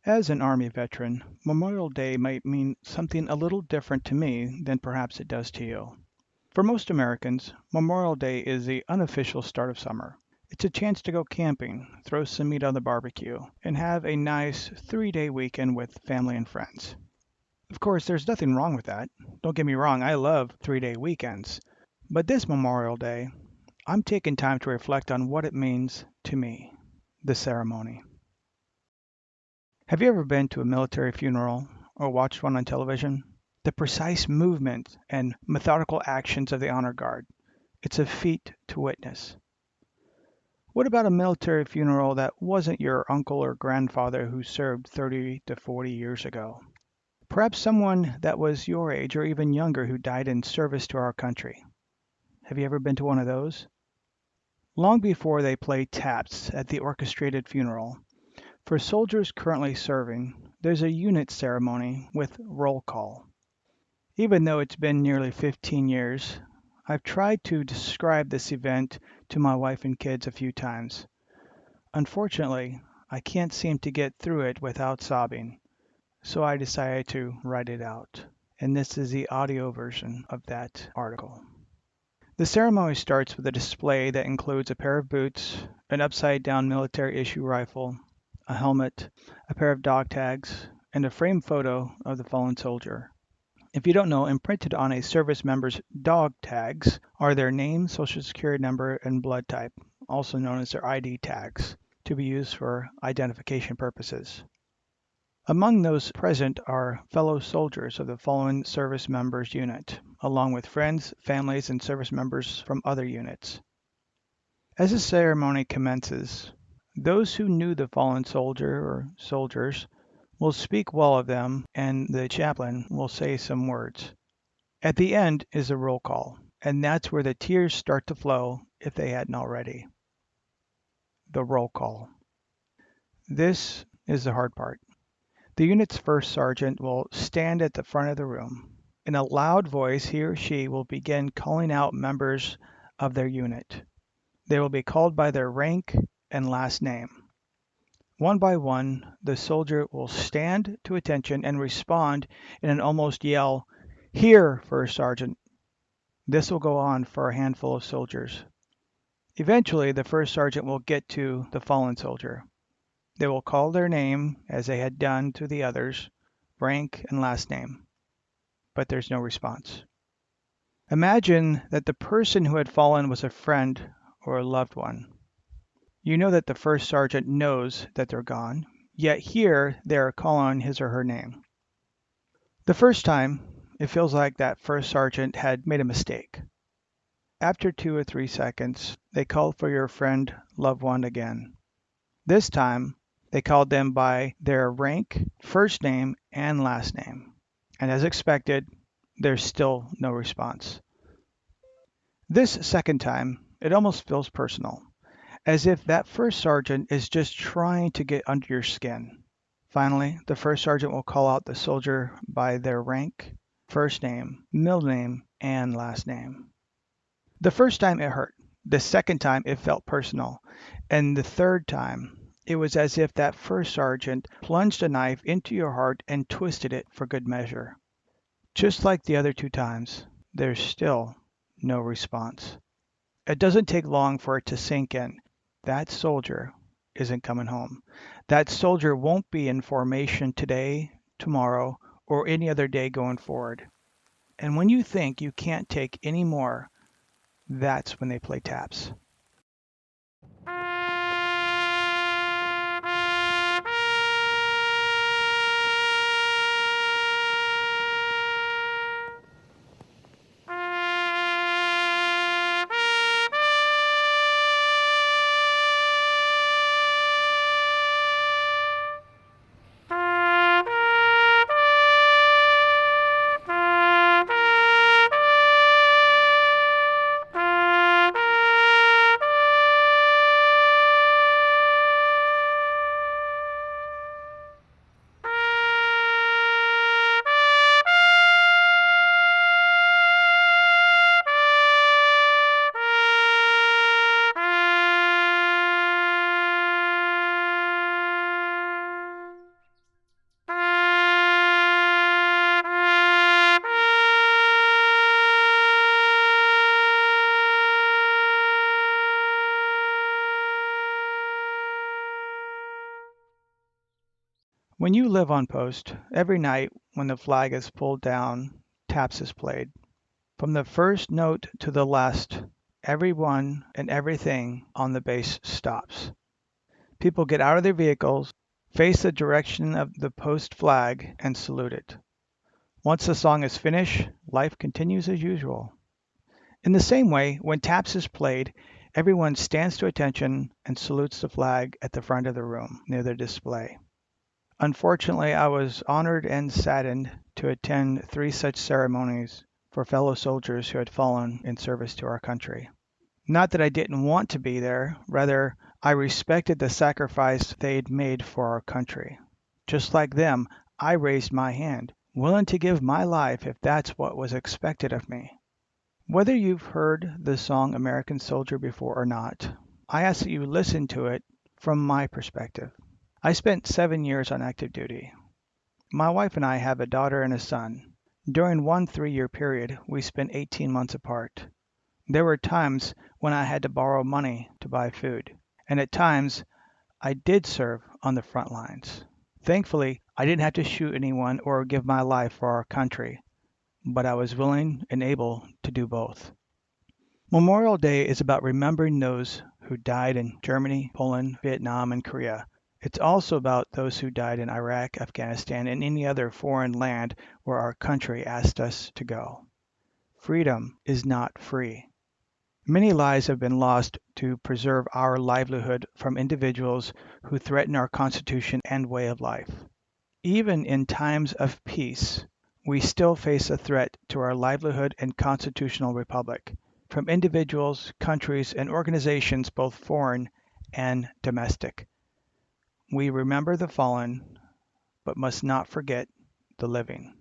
As an Army veteran, Memorial Day might mean something a little different to me than perhaps it does to you. For most Americans, Memorial Day is the unofficial start of summer. It's a chance to go camping, throw some meat on the barbecue, and have a nice 3-day weekend with family and friends. Of course, there's nothing wrong with that. Don't get me wrong, I love 3-day weekends. But this Memorial Day, I'm taking time to reflect on what it means to me, the ceremony. Have you ever been to a military funeral or watched one on television? The precise movement and methodical actions of the honor guard. It's a feat to witness. What about a military funeral that wasn't your uncle or grandfather who served 30 to 40 years ago? Perhaps someone that was your age or even younger who died in service to our country. Have you ever been to one of those? Long before they play taps at the orchestrated funeral, for soldiers currently serving, there's a unit ceremony with roll call. Even though it's been nearly 15 years, I've tried to describe this event to my wife and kids a few times. Unfortunately, I can't seem to get through it without sobbing, so I decided to write it out. And this is the audio version of that article. The ceremony starts with a display that includes a pair of boots, an upside-down military-issue rifle, a helmet, a pair of dog tags, and a framed photo of the fallen soldier. If you don't know, imprinted on a service member's dog tags are their name, social security number, and blood type, also known as their ID tags, to be used for identification purposes. Among those present are fellow soldiers of the fallen service members unit, along with friends, families, and service members from other units. As the ceremony commences, those who knew the fallen soldier or soldiers will speak well of them, and the chaplain will say some words. At the end is a roll call, and that's where the tears start to flow if they hadn't already. The roll call. This is the hard part. The unit's first sergeant will stand at the front of the room. In a loud voice, he or she will begin calling out members of their unit. They will be called by their rank and last name. One by one, the soldier will stand to attention and respond in an almost yell, "Here, First Sergeant." This will go on for a handful of soldiers. Eventually, the first sergeant will get to the fallen soldier. They will call their name as they had done to the others, rank and last name. But there's no response. Imagine that the person who had fallen was a friend or a loved one. You know that the first sergeant knows that they're gone, yet here they are calling his or her name. The first time, it feels like that first sergeant had made a mistake. After 2 or 3 seconds, they called for your friend, loved one again. This time, they called them by their rank, first name, and last name. And as expected, there's still no response. This second time, it almost feels personal, as if that first sergeant is just trying to get under your skin. Finally, the first sergeant will call out the soldier by their rank, first name, middle name, and last name. The first time it hurt. The second time it felt personal. And the third time, it was as if that first sergeant plunged a knife into your heart and twisted it for good measure. Just like the other 2 times, there's still no response. It doesn't take long for it to sink in. That soldier isn't coming home. That soldier won't be in formation today, tomorrow, or any other day going forward. And when you think you can't take any more, that's when they play taps. When you live on post, every night when the flag is pulled down, taps is played. From the first note to the last, everyone and everything on the base stops. People get out of their vehicles, face the direction of the post flag, and salute it. Once the song is finished, life continues as usual. In the same way, when taps is played, everyone stands to attention and salutes the flag at the front of the room near the display. Unfortunately, I was honored and saddened to attend 3 such ceremonies for fellow soldiers who had fallen in service to our country. Not that I didn't want to be there, rather, I respected the sacrifice they'd made for our country. Just like them, I raised my hand, willing to give my life if that's what was expected of me. Whether you've heard the song American Soldier before or not, I ask that you listen to it from my perspective. I spent 7 years on active duty. My wife and I have a daughter and a son. During one 3-year period, we spent 18 months apart. There were times when I had to borrow money to buy food, and at times I did serve on the front lines. Thankfully, I didn't have to shoot anyone or give my life for our country, but I was willing and able to do both. Memorial Day is about remembering those who died in Germany, Poland, Vietnam, and Korea. It's also about those who died in Iraq, Afghanistan, and any other foreign land where our country asked us to go. Freedom is not free. Many lives have been lost to preserve our livelihood from individuals who threaten our Constitution and way of life. Even in times of peace, we still face a threat to our livelihood and constitutional republic from individuals, countries, and organizations both foreign and domestic. We remember the fallen, but must not forget the living.